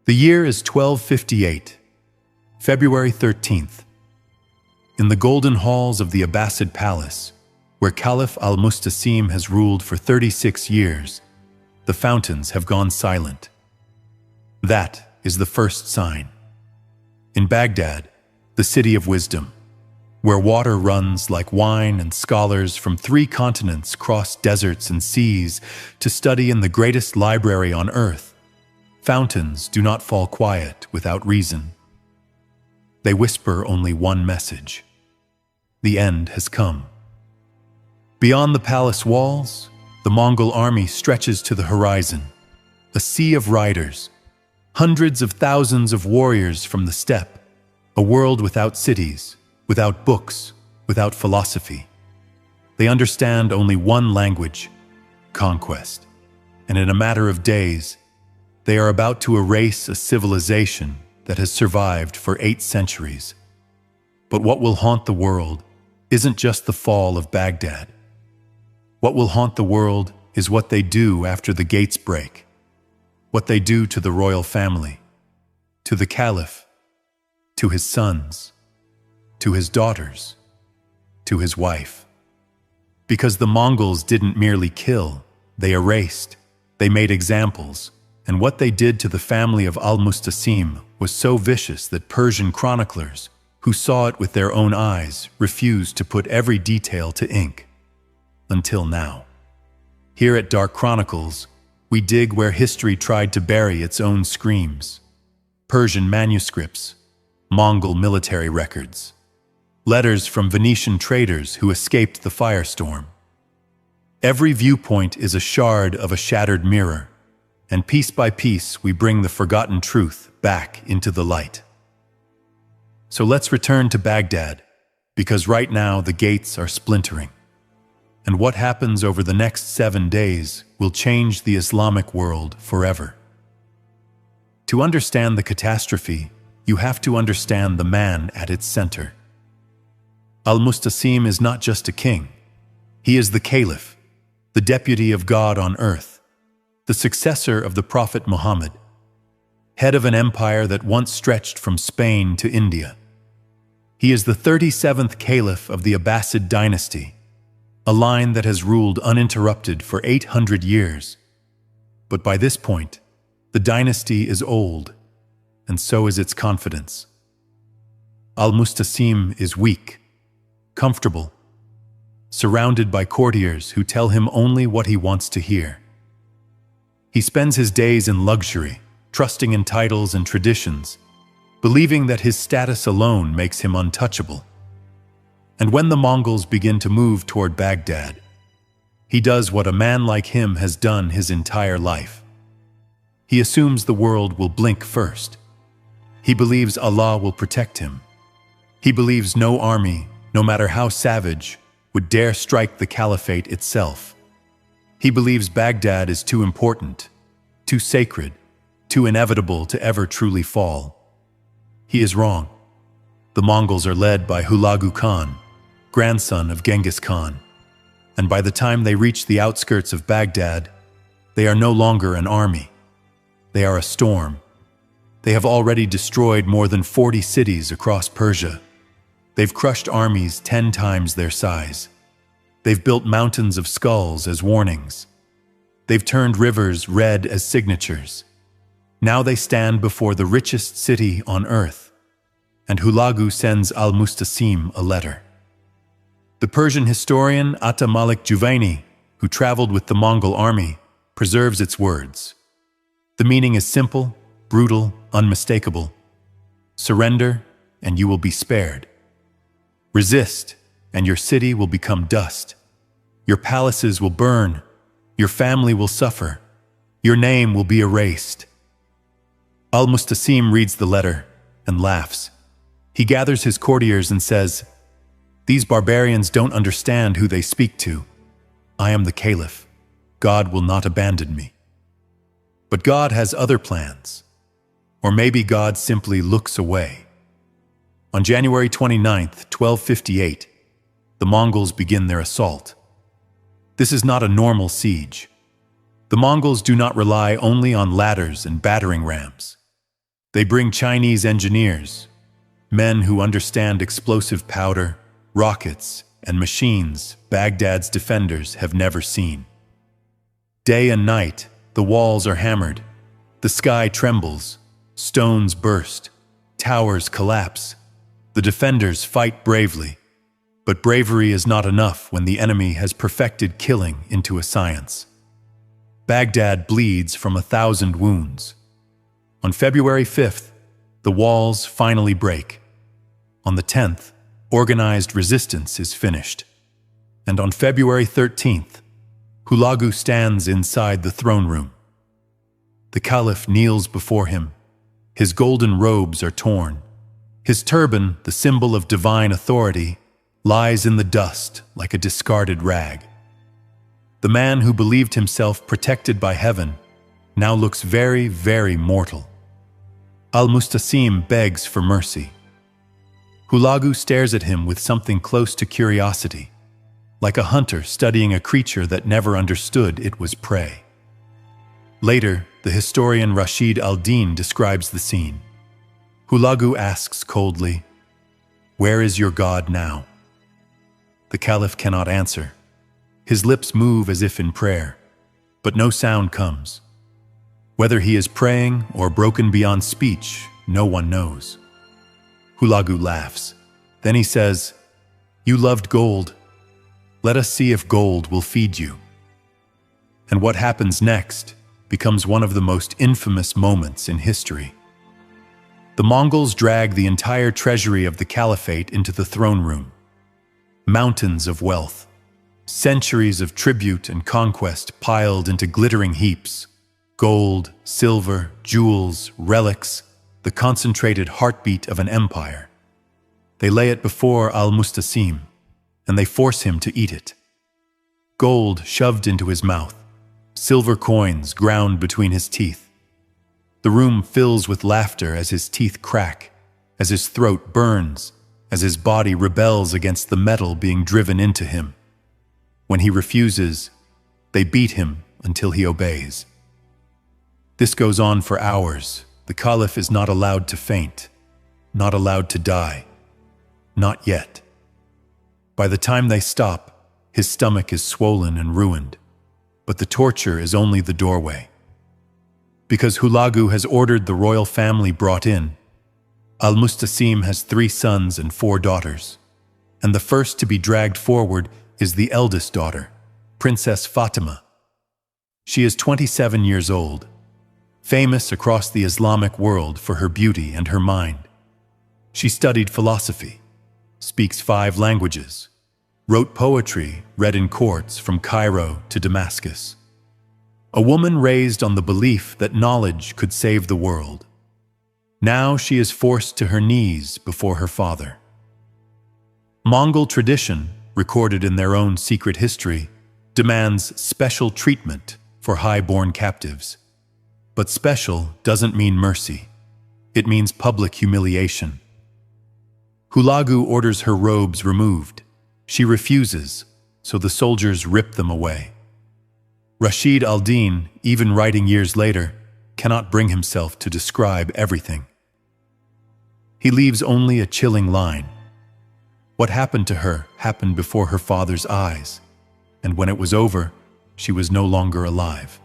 The year is 1258, February 13th. In the golden halls of the Abbasid palace, where Caliph al-Mustasim has ruled for 36 years, the fountains have gone silent. That is the first sign. In Baghdad, the city of wisdom, where water runs like wine and scholars from 3 continents cross deserts and seas to study in the greatest library on earth, fountains do not fall quiet without reason. They whisper only one message: the end has come. Beyond the palace walls, the Mongol army stretches to the horizon, a sea of riders, hundreds of thousands of warriors from the steppe, a world without cities, without books, without philosophy. They understand only one language: conquest. And in a matter of days, they are about to erase a civilization that has survived for 8 centuries. But what will haunt the world isn't just the fall of Baghdad. What will haunt the world is what they do after the gates break, what they do to the royal family, to the Caliph, to his sons, to his daughters, to his wife. Because the Mongols didn't merely kill, they erased, they made examples, and what they did to the family of al-Mustasim was so vicious that Persian chroniclers, who saw it with their own eyes, refused to put every detail to ink. Until now. Here at Dark Chronicles, we dig where history tried to bury its own screams. Persian manuscripts, Mongol military records, letters from Venetian traders who escaped the firestorm. Every viewpoint is a shard of a shattered mirror, and piece by piece we bring the forgotten truth back into the light. So let's return to Baghdad, because right now the gates are splintering. And what happens over the next 7 days will change the Islamic world forever. To understand the catastrophe, you have to understand the man at its center. Al-Mustasim is not just a king. He is the Caliph, the deputy of God on earth, the successor of the Prophet Muhammad, head of an empire that once stretched from Spain to India. He is the 37th Caliph of the Abbasid dynasty, a line that has ruled uninterrupted for 800 years. But by this point, the dynasty is old, and so is its confidence. Al-Mustasim is weak, comfortable, surrounded by courtiers who tell him only what he wants to hear. He spends his days in luxury, trusting in titles and traditions, believing that his status alone makes him untouchable. And when the Mongols begin to move toward Baghdad, he does what a man like him has done his entire life. He assumes the world will blink first. He believes Allah will protect him. He believes no army, no matter how savage, would dare strike the caliphate itself. He believes Baghdad is too important, too sacred, too inevitable to ever truly fall. He is wrong. The Mongols are led by Hulagu Khan, grandson of Genghis Khan, and by the time they reach the outskirts of Baghdad, they are no longer an army. They are a storm. They have already destroyed more than 40 cities across Persia. They've crushed armies 10 times their size. They've built mountains of skulls as warnings. They've turned rivers red as signatures. Now they stand before the richest city on earth, and Hulagu sends al-Mustasim a letter. The Persian historian Malik Juvaini, who traveled with the Mongol army, preserves its words. The meaning is simple, brutal, unmistakable. Surrender, and you will be spared. Resist, and your city will become dust. Your palaces will burn. Your family will suffer. Your name will be erased. Al-Mustasim reads the letter and laughs. He gathers his courtiers and says, "These barbarians don't understand who they speak to. I am the Caliph. God will not abandon me." But God has other plans. Or maybe God simply looks away. On January 29th, 1258, the Mongols begin their assault. This is not a normal siege. The Mongols do not rely only on ladders and battering rams. They bring Chinese engineers, men who understand explosive powder, rockets, and machines Baghdad's defenders have never seen. Day and night, the walls are hammered, the sky trembles, stones burst, towers collapse. The defenders fight bravely, but bravery is not enough when the enemy has perfected killing into a science. Baghdad bleeds from 1,000 wounds. On February 5th, the walls finally break. On the 10th, organized resistance is finished. And on February 13th, Hulagu stands inside the throne room. The Caliph kneels before him. His golden robes are torn. His turban, the symbol of divine authority, lies in the dust like a discarded rag. The man who believed himself protected by heaven now looks very, very mortal. Al-Mustasim begs for mercy. Hulagu stares at him with something close to curiosity, like a hunter studying a creature that never understood it was prey. Later, the historian Rashid al-Din describes the scene. Hulagu asks coldly, "Where is your God now?" The Caliph cannot answer. His lips move as if in prayer, but no sound comes. Whether he is praying or broken beyond speech, no one knows. Hulagu laughs. Then he says, "You loved gold. Let us see if gold will feed you." And what happens next becomes one of the most infamous moments in history. The Mongols drag the entire treasury of the caliphate into the throne room. Mountains of wealth, centuries of tribute and conquest piled into glittering heaps. Gold, silver, jewels, relics, the concentrated heartbeat of an empire. They lay it before Al-Mustasim, and they force him to eat it. Gold shoved into his mouth, silver coins ground between his teeth. The room fills with laughter as his teeth crack, as his throat burns, as his body rebels against the metal being driven into him. When he refuses, they beat him until he obeys. This goes on for hours. The Caliph is not allowed to faint, not allowed to die. Not yet. By the time they stop, his stomach is swollen and ruined, but the torture is only the doorway. Because Hulagu has ordered the royal family brought in, Al-Mustasim has 3 sons and 4 daughters, and the first to be dragged forward is the eldest daughter, Princess Fatima. She is 27 years old, famous across the Islamic world for her beauty and her mind. She studied philosophy, speaks 5 languages, wrote poetry read in courts from Cairo to Damascus. A woman raised on the belief that knowledge could save the world. Now she is forced to her knees before her father. Mongol tradition, recorded in their own secret history, demands special treatment for high-born captives. But special doesn't mean mercy. It means public humiliation. Hulagu orders her robes removed. She refuses, so the soldiers rip them away. Rashid al-Din, even writing years later, cannot bring himself to describe everything. He leaves only a chilling line. What happened to her happened before her father's eyes, and when it was over, she was no longer alive.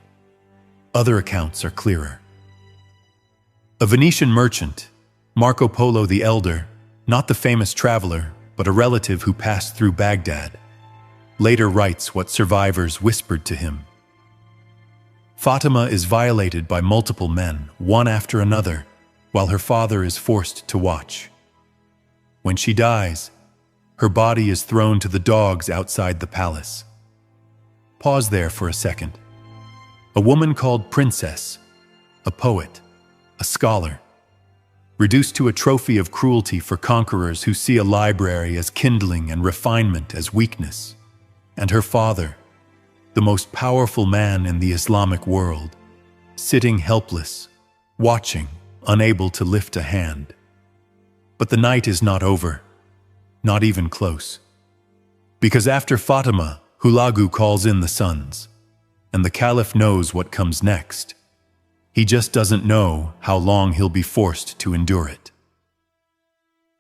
Other accounts are clearer. A Venetian merchant, Marco Polo the Elder, not the famous traveler, but a relative who passed through Baghdad, later writes what survivors whispered to him. Fatima is violated by multiple men, one after another, while her father is forced to watch. When she dies, her body is thrown to the dogs outside the palace. Pause there for a second. A woman called Princess, a poet, a scholar, reduced to a trophy of cruelty for conquerors who see a library as kindling and refinement as weakness, and her father, the most powerful man in the Islamic world, sitting helpless, watching, unable to lift a hand. But the night is not over, not even close. Because after Fatima, Hulagu calls in the sons, and the Caliph knows what comes next. He just doesn't know how long he'll be forced to endure it.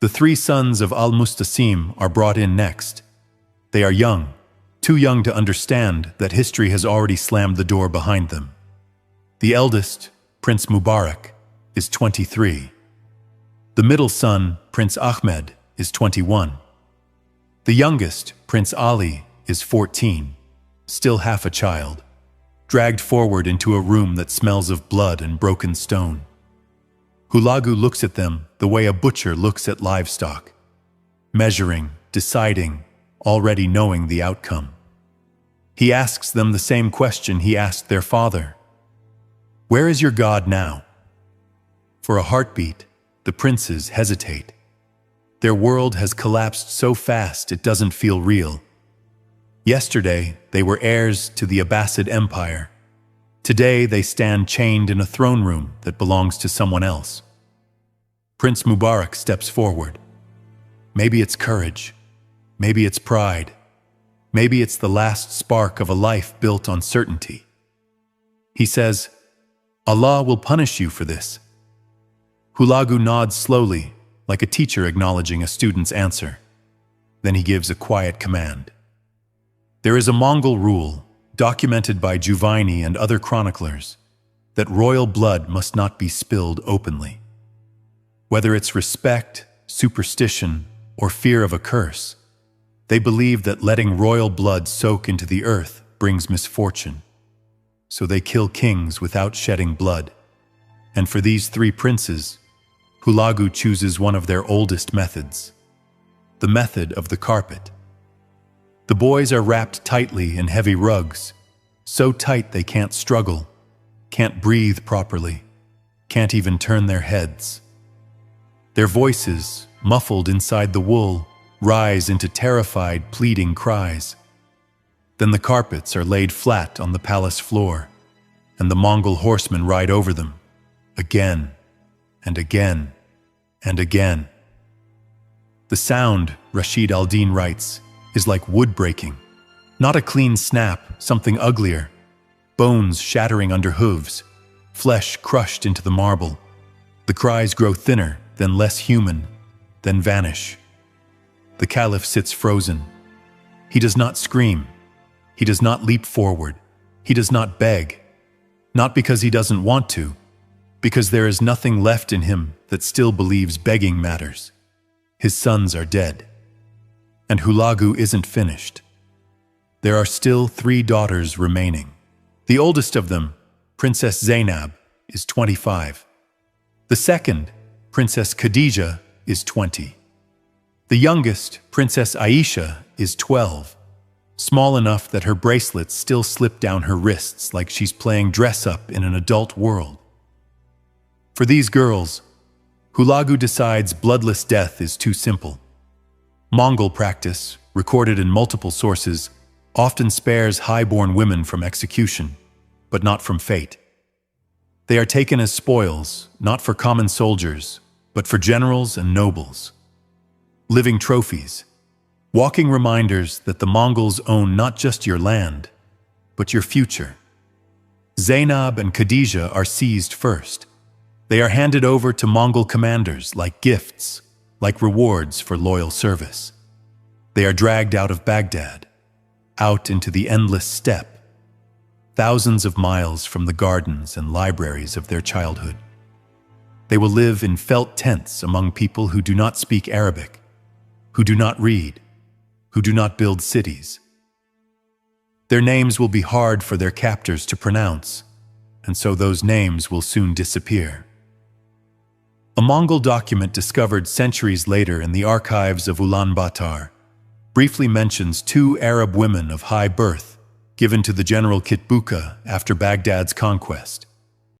The three sons of al-Mustasim are brought in next. They are young, too young to understand that history has already slammed the door behind them. The eldest, Prince Mubarak, is 23. The middle son, Prince Ahmed, is 21. The youngest, Prince Ali, is 14, still half a child, dragged forward into a room that smells of blood and broken stone. Hulagu looks at them the way a butcher looks at livestock, measuring, deciding, already knowing the outcome. He asks them the same question he asked their father. Where is your God now? For a heartbeat, the princes hesitate. Their world has collapsed so fast it doesn't feel real. Yesterday, they were heirs to the Abbasid Empire. Today, they stand chained in a throne room that belongs to someone else. Prince Mubarak steps forward. Maybe it's courage. Maybe it's pride. Maybe it's the last spark of a life built on certainty. He says, Allah will punish you for this. Hulagu nods slowly, like a teacher acknowledging a student's answer. Then he gives a quiet command. There is a Mongol rule, documented by Juvaini and other chroniclers, that royal blood must not be spilled openly. Whether it's respect, superstition, or fear of a curse, they believe that letting royal blood soak into the earth brings misfortune. So they kill kings without shedding blood. And for these three princes, Hulagu chooses one of their oldest methods, the method of the carpet. The boys are wrapped tightly in heavy rugs, so tight they can't struggle, can't breathe properly, can't even turn their heads. Their voices, muffled inside the wool, rise into terrified, pleading cries. Then the carpets are laid flat on the palace floor, and the Mongol horsemen ride over them, again and again and again. The sound, Rashid al-Din writes, is like wood breaking. Not a clean snap, something uglier. Bones shattering under hooves, flesh crushed into the marble. The cries grow thinner, then less human, then vanish. The Caliph sits frozen. He does not scream. He does not leap forward. He does not beg. Not because he doesn't want to, because there is nothing left in him that still believes begging matters. His sons are dead. And Hulagu isn't finished. There are still 3 daughters remaining. The oldest of them, Princess Zainab, is 25. The second, Princess Khadija, is 20. The youngest, Princess Aisha, is 12, small enough that her bracelets still slip down her wrists like she's playing dress-up in an adult world. For these girls, Hulagu decides bloodless death is too simple. Mongol practice, recorded in multiple sources, often spares high-born women from execution, but not from fate. They are taken as spoils, not for common soldiers, but for generals and nobles. Living trophies, walking reminders that the Mongols own not just your land, but your future. Zainab and Khadija are seized first. They are handed over to Mongol commanders like gifts, like rewards for loyal service. They are dragged out of Baghdad, out into the endless steppe, thousands of miles from the gardens and libraries of their childhood. They will live in felt tents among people who do not speak Arabic, who do not read, who do not build cities. Their names will be hard for their captors to pronounce, and so those names will soon disappear. A Mongol document discovered centuries later in the archives of Ulaanbaatar briefly mentions 2 Arab women of high birth given to the general Kitbuka after Baghdad's conquest.